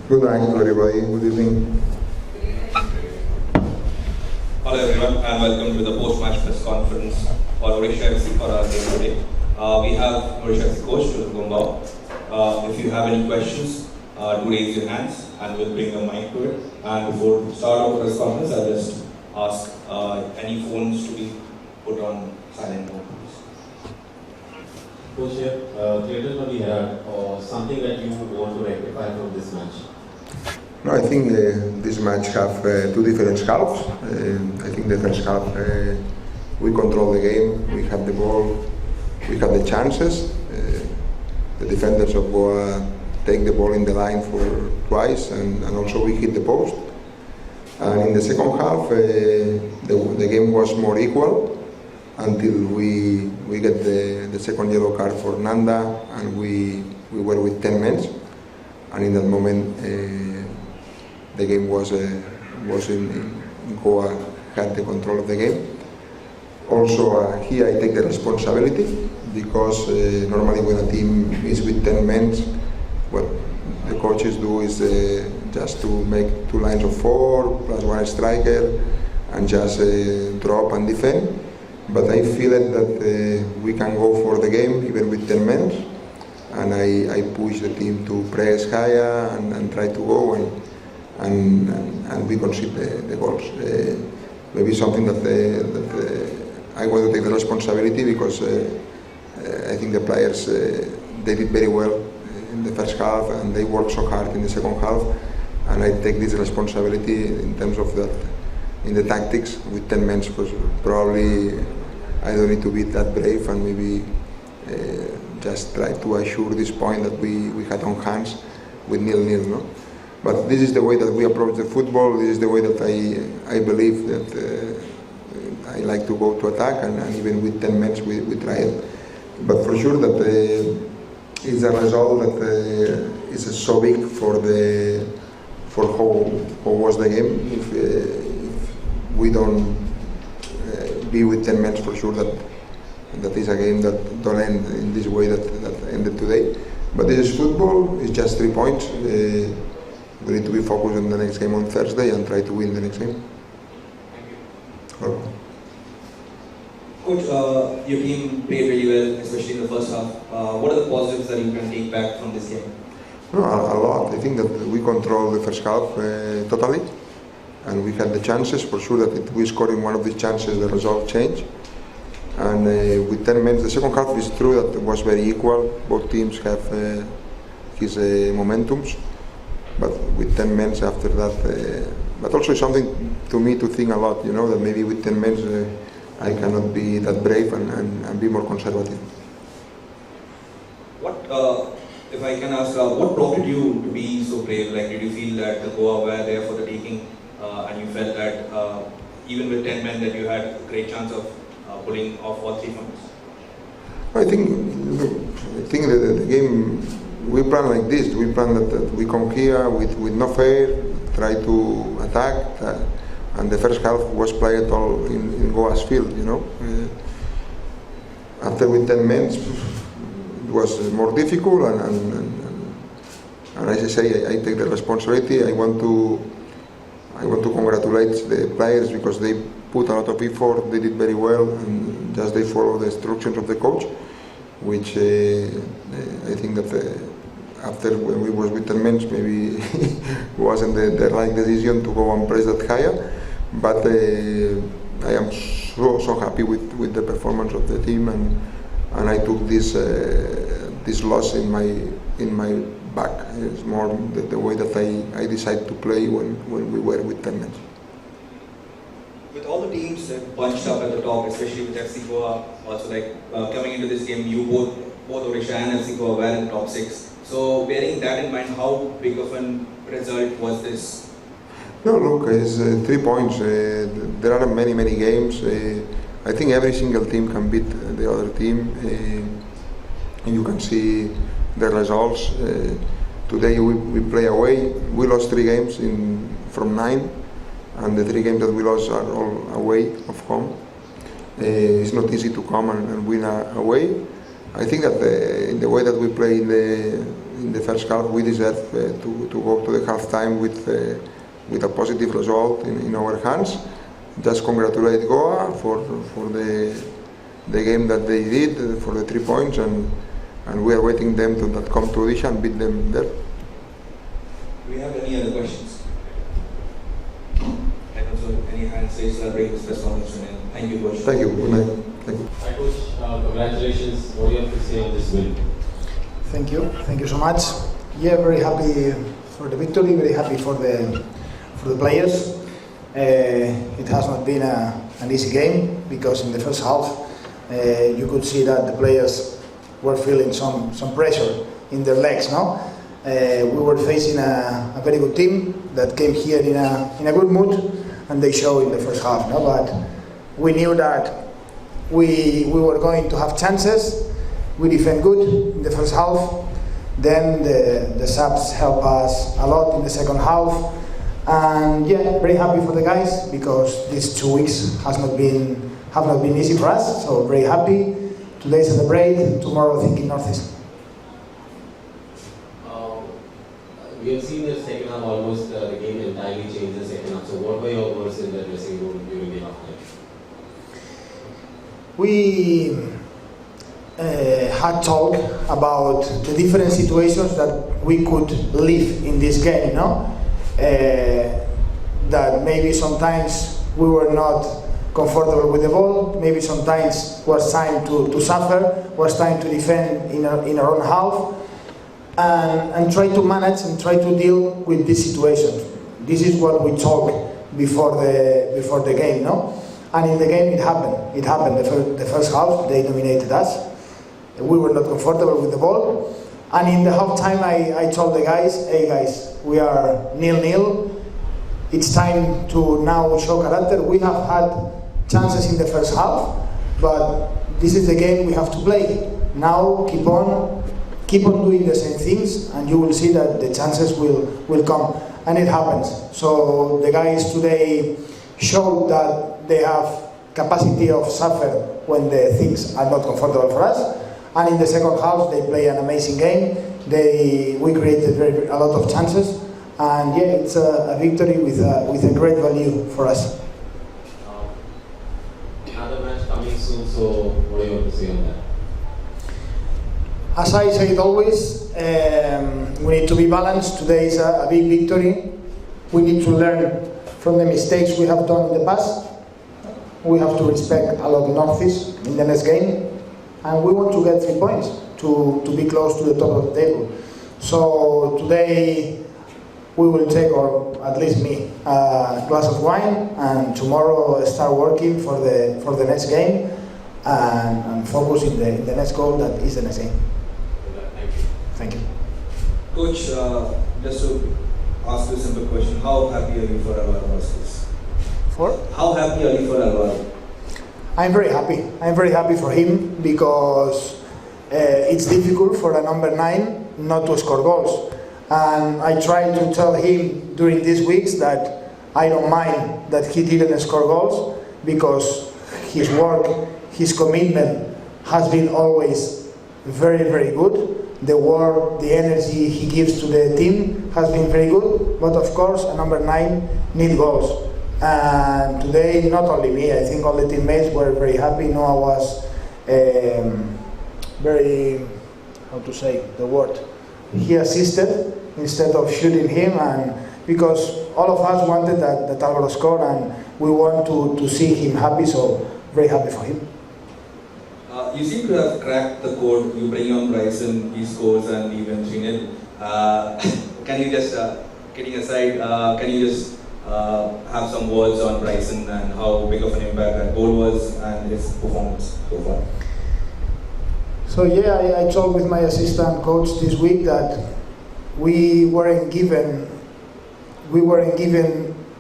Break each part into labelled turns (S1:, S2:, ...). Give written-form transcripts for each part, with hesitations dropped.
S1: Good night to everybody. Good evening.
S2: Hello everyone and welcome to the post-match press conference for Odisha FC for our game today. We have Odisha FC coach Gumbao. If you have any questions, do raise your hands and we'll bring a mic to it. And before we start our press conference, I'll just ask any phones to be put on silent mode, please.
S3: Coach, clearly we had something that you want to rectify from this match.
S1: No, I think this match have two different halves. I think the first half we control the game, we have the ball, we have the chances. The defenders of Goa take the ball in the line for twice, and also we hit the post. And in the second half, the game was more equal until we get the second yellow card for Nanda, and we were with 10 men. And in that moment, the game was in Goa had the control of the game. Also here I take the responsibility because normally when a team is with 10 men, what the coaches do is just to make two lines of 4 plus one striker and just drop and defend. But I feel it that we can go for the game even with 10 men, and I push the team to press higher and try to go and we concede the goals. Maybe something that I want to take the responsibility because I think the players they did very well in the first half and they worked so hard in the second half, and I take this responsibility in terms of that in the tactics with 10 men, because probably I don't need to be that brave and maybe just try to assure this point that we had on hands with 0-0, no? But this is the way that we approach the football. This is the way that I believe that I like to go to attack, and even with 10 men we try it. But for sure that it's a result that is so big for how was the game. If we don't be with 10 men, for sure that is a game that don't end in this way that ended today. But this is football. It's just 3 points. We need to be focused on the next game on Thursday and try to win the next game.
S2: Thank you. Coach, your team played really well, especially in the first half. What are the positives that you can take back from this game?
S1: No, a lot. I think that we controlled the first half totally, and we had the chances. For sure that if we score in one of these chances, the result changed. And with 10 minutes, the second half is true that it was very equal. Both teams have his momentums. But with 10 men after that, but also something to me to think a lot, that maybe with 10 men I cannot be that brave and be more conservative.
S2: What, if I can ask, what prompted you to be so brave? Like, did you feel that the Goa were there for the taking, and you felt that even with 10 men that you had a great chance of pulling off all 3 points?
S1: I think that the game, we plan like this. We plan that we come here with no fear, try to attack, and the first half was played all in Goa's field. After with 10 men, it was more difficult, and as I say, I take the responsibility. I want to congratulate the players because they put a lot of effort. They did very well, and just they follow the instructions of the coach, which I think that after when we was with 10 men, maybe it wasn't the right decision to go and press that higher. But I am so happy with the performance of the team, and I took this loss in my back. It's more the way that I decided to play when we were with 10 men.
S2: With all the teams bunched up at the top, especially with FC Goa, also coming into this game, you both Odisha and FC Goa were in top 6. So bearing that in mind, how big of a result was this?
S1: No, look, it's 3 points. There are many games. I think every single team can beat the other team. And you can see the results. Today we play away. We lost 3 games from 9. And the 3 games that we lost are all away of home. It's not easy to come and win away. I think that in the way that we play in the first half, we deserve to go to the half time with a positive result in our hands. Just congratulate Goa for the game that they did, for the 3 points, and we are waiting them to come to Odisha and beat them there.
S2: Do we have any other questions? And also any hands raised that break this press conference. Thank you, Coach.
S1: Thank you. Good night. Thank you.
S3: Hi, Coach. Congratulations. What do you have to say on this win?
S4: Thank you. Thank you so much. Yeah, very happy for the victory. Very happy for the players. It has not been an easy game because in the first half you could see that the players were feeling some pressure in their legs. No, we were facing a very good team that came here in a good mood, and they showed in the first half. No, but we knew that we were going to have chances. We defend good in the first half. Then the subs help us a lot in the second half. And yeah, very happy for the guys because these 2 weeks have not been easy for us. So very happy. Today celebrate, tomorrow thinking Northeast.
S3: We have seen the second half almost the game entirely changed the second half. So what were your words in the dressing room during the halftime?
S4: We had talk about the different situations that we could live in this game. No. That maybe sometimes we were not comfortable with the ball, maybe sometimes was time to suffer, was time to defend in our own half, and try to manage and try to deal with this situation. This is what we talked before the game, no? And in the game it happened. It happened. The first half they dominated us. We were not comfortable with the ball. And in the half time I told the guys, hey guys, we are 0-0. It's time to now show character. We have had chances in the first half, but this is the game we have to play. Now keep on doing the same things, and you will see that the chances will come, and it happens. So the guys today showed that they have capacity of suffer when the things are not comfortable for us. And in the second half, they play an amazing game. We created a lot of chances, and yeah, it's a victory with a great value for us.
S3: Another match coming soon, so what do you want to say on that?
S4: As I say it always, we need to be balanced. Today is a big victory. We need to learn from the mistakes we have done in the past. We have to respect a lot of Northeast in the next game, and we want to get 3 points to be close to the top of the table. So today we will take, or at least me, a glass of wine, and tomorrow start working for the next game and focus in the next goal that is the next game. Thank you.
S2: Coach, just to ask you a simple question, how happy are you for Alvaro Vasquez?
S4: For?
S2: How happy are you for Alvaro?
S4: I'm very happy. I'm very happy for him because it's difficult for a number 9 not to score goals. And I tried to tell him during these weeks that I don't mind that he didn't score goals because his work, his commitment has been always very, very good. The work, the energy he gives to the team has been very good. But of course, a number 9 needs goals. And today, not only me, I think all the teammates were very happy. Noah was very, how to say the word, he assisted instead of shooting him, and because all of us wanted that Alvaro score, and we want to see him happy, so very happy for him.
S2: You seem to have cracked the code. You bring on Bryson, he scores, and he wins 3-0. Can you just, kidding aside, can you just have some words on Bryson and how big of an impact that goal was and his performance so far?
S4: So yeah, I talked with my assistant coach this week that we weren't given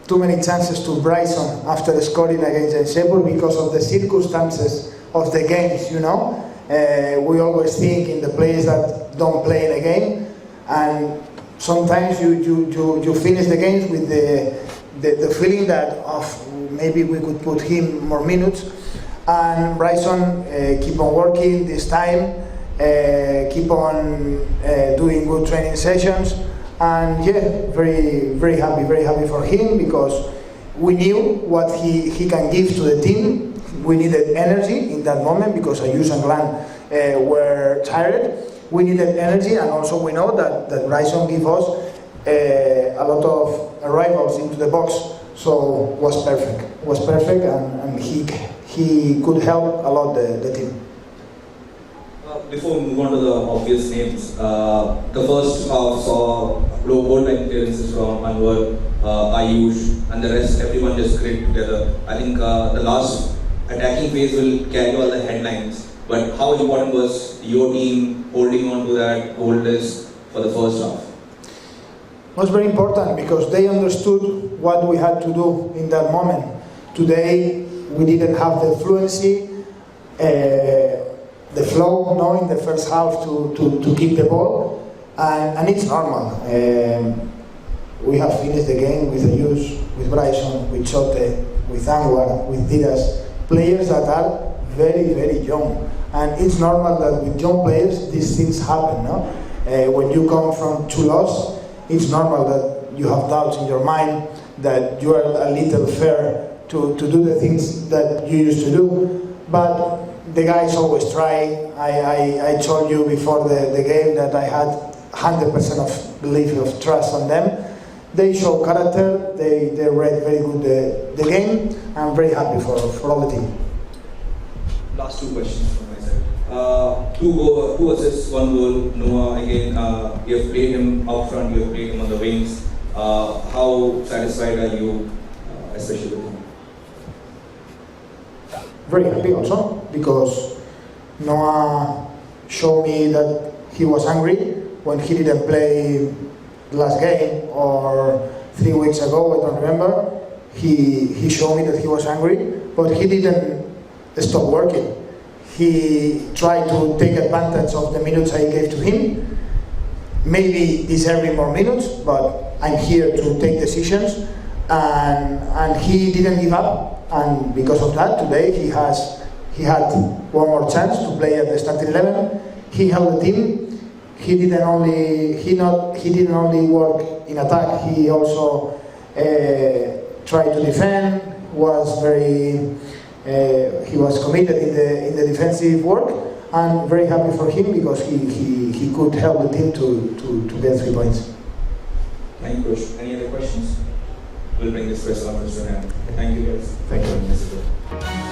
S4: too many chances to Bryson after scoring against Ensepur because of the circumstances of the games, you know. We always think in the players that don't play in a game, and sometimes you finish the games with the feeling that maybe we could put him more minutes. And Bryson keep on working this time. keep on doing good training sessions, and yeah, very happy for him, because we knew what he can give to the team. We needed energy in that moment because Ayuso and Glenn were tired. We needed energy, and also we know that Bryson gave us a lot of arrivals into the box, so was perfect, and he could help a lot the team.
S2: Before we move on to the obvious names, the first half saw low goal line clearances from Anwar, Ayush, and the rest. Everyone just clicked together. I think the last attacking phase will carry all the headlines. But how important was your team holding on to that goal list for the first half?
S4: It was very important because they understood what we had to do in that moment. Today we didn't have the fluency, the flow, no, in the first half to keep the ball, and it's normal. We have finished the game with Ayush, with Bryson, with Chote, with Anwar, with Didas, players that are very young, and it's normal that with young players these things happen. No? When you come from two losses, it's normal that you have doubts in your mind, that you are a little fair to do the things that you used to do, but the guys always try. I told you before the game that I had 100% of belief, of trust on them. They show character, they read very good the game. I'm very happy for all the team.
S2: Last two questions from my side. Two assists, one goal. Noah, again, you have played him up front, you have played him on the wings. How satisfied are you, especially with him?
S4: Very happy also, because Noah showed me that he was angry when he didn't play last game or 3 weeks ago, I don't remember. He showed me that he was angry, but he didn't stop working. He tried to take advantage of the minutes I gave to him, maybe deserving more minutes, but I'm here to take decisions, and he didn't give up, and because of that today he had one more chance to play at the starting 11. He held the team. He didn't only work in attack, he also tried to defend, he was committed in the defensive work, and very happy for him because he could help the team to get 3 points.
S2: Thank you, Coach. Any other questions? We'll bring this press conference to an end. Thank you, guys.
S4: Thank you.